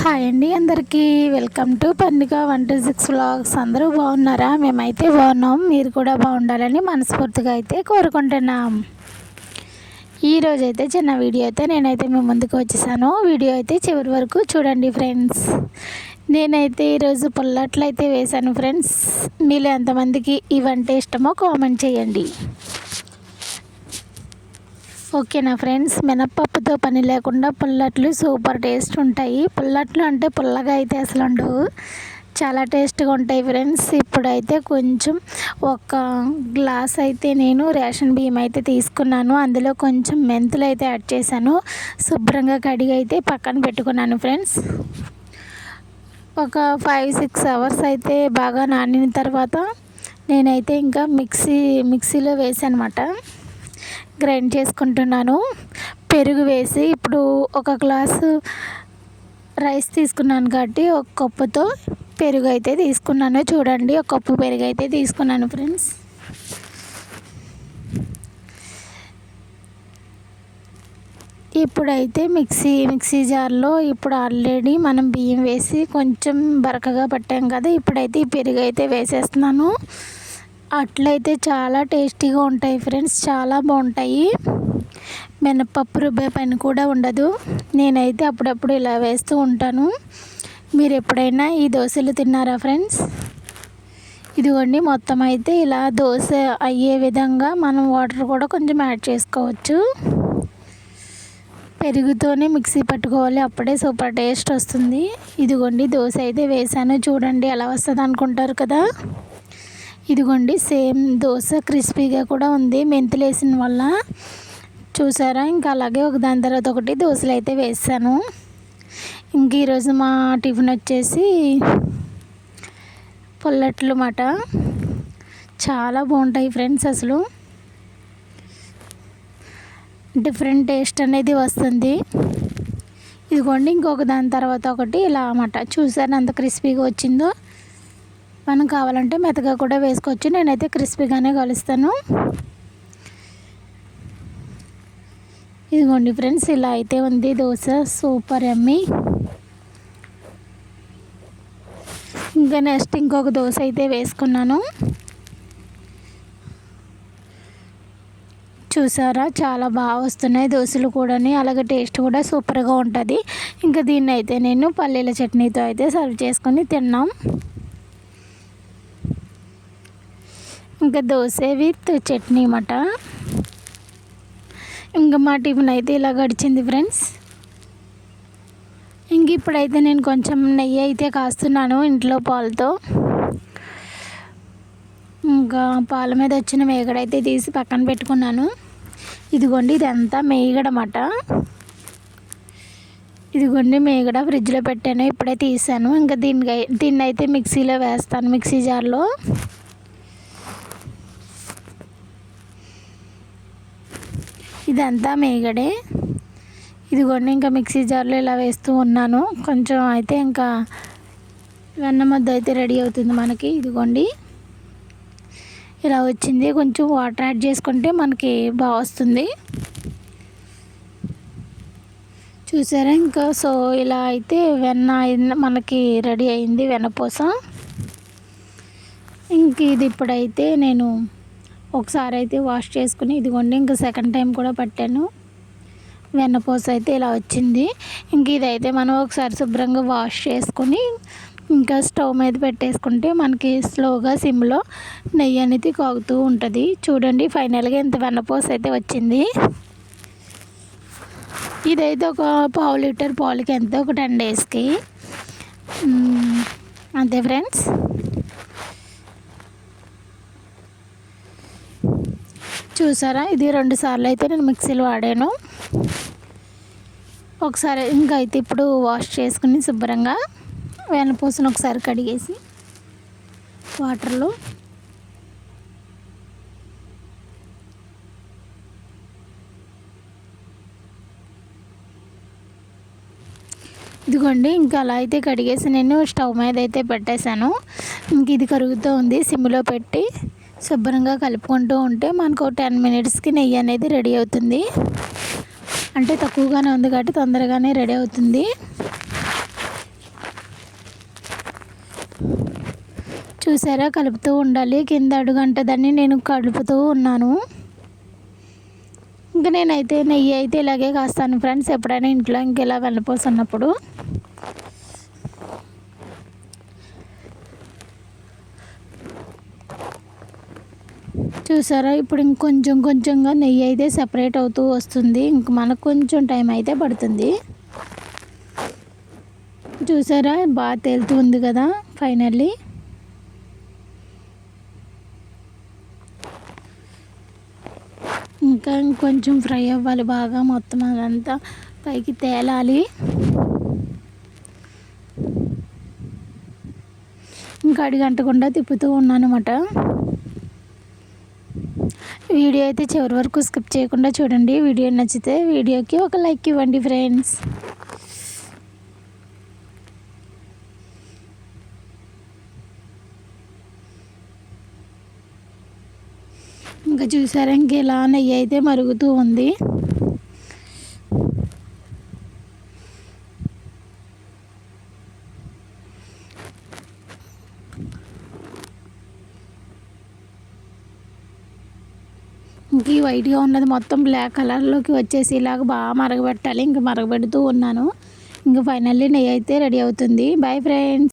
Hi అండి అందరికీ welcome to Parnika 126 vlogs. అందరూ బాగున్నారా? మేమైతే బాగున్నాం. మీరు కూడా బాగుండాలని మనస్ఫూర్తిగా అయితే కోరుకుంటున్నాం. ఈరోజు అయితే చిన్న వీడియో అయితే నేనైతే మీ ముందుకు వచ్చేసాను. వీడియో అయితే చివరి వరకు చూడండి ఫ్రెండ్స్. నేనైతే ఈరోజు పుల్లట్లు అయితే వేశాను ఫ్రెండ్స్. మీలో ఎంతమందికి ఇవంటే ఇష్టమో కామెంట్ చేయండి. ఓకేనా ఫ్రెండ్స్, మినప్పప్పుతో పని లేకుండా పుల్లట్లు సూపర్ టేస్ట్ ఉంటాయి. పుల్లట్లు అంటే పుల్లగా అయితే అసలు ఉండవు, చాలా టేస్ట్గా ఉంటాయి ఫ్రెండ్స్. ఇప్పుడైతే కొంచెం ఒక గ్లాస్ అయితే నేను రేషన్ బియ్యం అయితే తీసుకున్నాను. అందులో కొంచెం మెంతులు అయితే యాడ్ చేశాను. శుభ్రంగా కడిగి అయితే పక్కన పెట్టుకున్నాను ఫ్రెండ్స్. ఒక 5-6 అవర్స్ అయితే బాగా నానిన తర్వాత నేనైతే ఇంకా మిక్సీలో వేసానమాట, గ్రైండ్ చేసుకుంటున్నాను. పెరుగు వేసి ఇప్పుడు ఒక గ్లాసు రైస్ తీసుకున్నాను కాబట్టి ఒక కప్పుతో పెరుగు అయితే తీసుకున్నాను. చూడండి, ఒక కప్పు పెరుగు అయితే తీసుకున్నాను ఫ్రెండ్స్. ఇప్పుడైతే మిక్సీ జార్లో ఇప్పుడు ఆల్రెడీ మనం బియ్యం వేసి కొంచెం బరకగా పట్టాం కదా, ఇప్పుడైతే ఈ పెరుగు అయితే వేసేస్తున్నాను. అట్లయితే చాలా టేస్టీగా ఉంటాయి ఫ్రెండ్స్, చాలా బాగుంటాయి. మినపప్పు రుబ్బే పని కూడా ఉండదు. నేనైతే అప్పుడప్పుడు ఇలా వేస్తూ ఉంటాను. మీరు ఎప్పుడైనా ఈ దోశలు తిన్నారా ఫ్రెండ్స్? ఇదిగోండి, మొత్తం అయితే ఇలా దోశ అయ్యే విధంగా మనం వాటర్ కూడా కొంచెం యాడ్ చేసుకోవచ్చు. పెరుగుతోనే మిక్సీ పట్టుకోవాలి, అప్పుడే సూపర్ టేస్ట్ వస్తుంది. ఇదిగోండి, దోశ అయితే వేసాను. చూడండి ఎలా వస్తుంది అనుకుంటారు కదా. ఇదిగోండి, సేమ్ దోశ క్రిస్పీగా కూడా ఉంది మెంతులు వేసిన వల్ల. చూసారా, ఇంకా అలాగే ఒక దాని తర్వాత ఒకటి దోశలు అయితే వేసాను. ఇంక ఈరోజు మా టిఫిన్ వచ్చేసి పుల్లట్లు మాట. చాలా బాగుంటాయి ఫ్రెండ్స్, అసలు డిఫరెంట్ టేస్ట్ అనేది వస్తుంది. ఇదిగోండి, ఇంకొక దాని తర్వాత ఒకటి ఇలా అన్నమాట. చూసారా ఎంత క్రిస్పీగా వచ్చిందో. మనం కావాలంటే మెత్తగా కూడా వేసుకోవచ్చు. నేనైతే క్రిస్పీగానే కలుస్తాను. ఇదిగోండి ఫ్రెండ్స్, ఇలా అయితే ఉంది దోశ, సూపర్ యమ్మీ. ఇంకా నెక్స్ట్ ఇంకొక దోశ అయితే వేసుకున్నాను. చూసారా, చాలా బాగా వస్తున్నాయి దోశలు కూడా, అలాగే టేస్ట్ కూడా సూపర్గా ఉంటుంది. ఇంకా దీన్ని అయితే నేను పల్లీల చట్నీతో అయితే సర్వ్ చేసుకొని తిన్నాం. ఇంకా దోశ విత్ చట్నీ అన్నమాట. ఇంకా మా టిఫిన్ అయితే ఇలా గడిచింది ఫ్రెండ్స్. ఇంక ఇప్పుడైతే నేను కొంచెం నెయ్యి అయితే కాస్తున్నాను ఇంట్లో పాలతో. ఇంకా పాల మీద వచ్చిన మేగడైతే తీసి పక్కన పెట్టుకున్నాను. ఇదిగోండి, ఇదంతా మేగడమాట. ఇదిగోండి మేగడ ఫ్రిడ్జ్లో పెట్టాను, ఇప్పుడే తీసాను. ఇంకా దీన్ని అయితే మిక్సీలో వేస్తాను, మిక్సీ జార్లో. ఇదంతా మేగడే. ఇదిగోండి, ఇంకా మిక్సీ జార్లో ఇలా వేస్తూ ఉన్నాను. కొంచెం అయితే ఇంకా వెన్న ముద్ద అయితే రెడీ అవుతుంది మనకి. ఇదిగోండి, ఇలా వచ్చింది. కొంచెం వాటర్ యాడ్ చేసుకుంటే మనకి బాగా వస్తుంది. చూసారా, ఇంకా సో ఇలా అయితే వెన్న మనకి రెడీ అయింది, వెన్నపూస. ఇంక ఇది ఇప్పుడైతే నేను ఒకసారి అయితే వాష్ చేసుకుని, ఇదిగోండి ఇంకా సెకండ్ టైం కూడా పట్టాను. వెన్నపూస అయితే ఇలా వచ్చింది. ఇంక ఇదైతే మనం ఒకసారి శుభ్రంగా వాష్ చేసుకుని ఇంకా స్టవ్ మీద పెట్టేసుకుంటే మనకి స్లోగా సిమ్లో నెయ్యి అనేది కాగుతూ ఉంటుంది. చూడండి, ఫైనల్గా ఇంత వెన్నపూస అయితే వచ్చింది. ఇదైతే ఒక పావు లీటర్ పాలకి ఎంత, ఒక 10 డేస్కి అంతే ఫ్రెండ్స్. చూసారా, ఇది 2 సార్లు అయితే నేను మిక్సీలో వాడాను. ఒకసారి ఇంకా అయితే ఇప్పుడు వాష్ చేసుకుని శుభ్రంగా వెన్నపూసను ఒకసారి కడిగేసి వాటర్లో ఇదిగోండి, ఇంకా అలా అయితే కడిగేసి నేను స్టవ్ మీద అయితే పెట్టేశాను. ఇంక ఇది కరుగుతూ ఉంది. సిమ్లో పెట్టి శుభ్రంగా కలుపుకుంటూ ఉంటే మనకు 10 మినిట్స్కి నెయ్యి అనేది రెడీ అవుతుంది. అంటే తక్కువగానే ఉంది కాబట్టి తొందరగానే రెడీ అవుతుంది. చూసారా, కలుపుతూ ఉండాలి. కింద అడుగంటదని నేను కలుపుతూ ఉన్నాను. ఇంకా నేనైతే నెయ్యి అయితే ఇలాగే కాస్తాను ఫ్రెండ్స్, ఎప్పుడైనా ఇంట్లో ఇంకెలా వెళ్ళిపోతున్నప్పుడు. చూసారా, ఇప్పుడు ఇంకొంచెం కొంచెంగా నెయ్యి అయితే సెపరేట్ అవుతూ వస్తుంది. ఇంక మనకు కొంచెం టైం అయితే పడుతుంది. చూసారా, బాగా తేలుతుంది కదా ఫైనల్లీ. ఇంకా ఇంకొంచెం ఫ్రై అవ్వాలి బాగా, మొత్తం అదంతా పైకి తేలాలి. ఇంకా అడిగంటకుండా తిప్పుతూ ఉన్నాను అన్నమాట. వీడియో అయితే చివరి వరకు స్కిప్ చేయకుండా చూడండి. వీడియో నచ్చితే వీడియోకి ఒక లైక్ ఇవ్వండి ఫ్రెండ్స్. ఇంకా చూసారా, ఇంక ఇలా నెయ్యి అయితే మరుగుతూ ఉంది. ఇంక ఈ వైట్గా ఉన్నది మొత్తం బ్లాక్ కలర్లోకి వచ్చేసి ఇలాగ బాగా మరగబెట్టాలి. ఇంక మరగబెడుతూ ఉన్నాను. ఇంక ఫైనల్లీ నెయ్యి అయితే రెడీ అవుతుంది. Bye friends.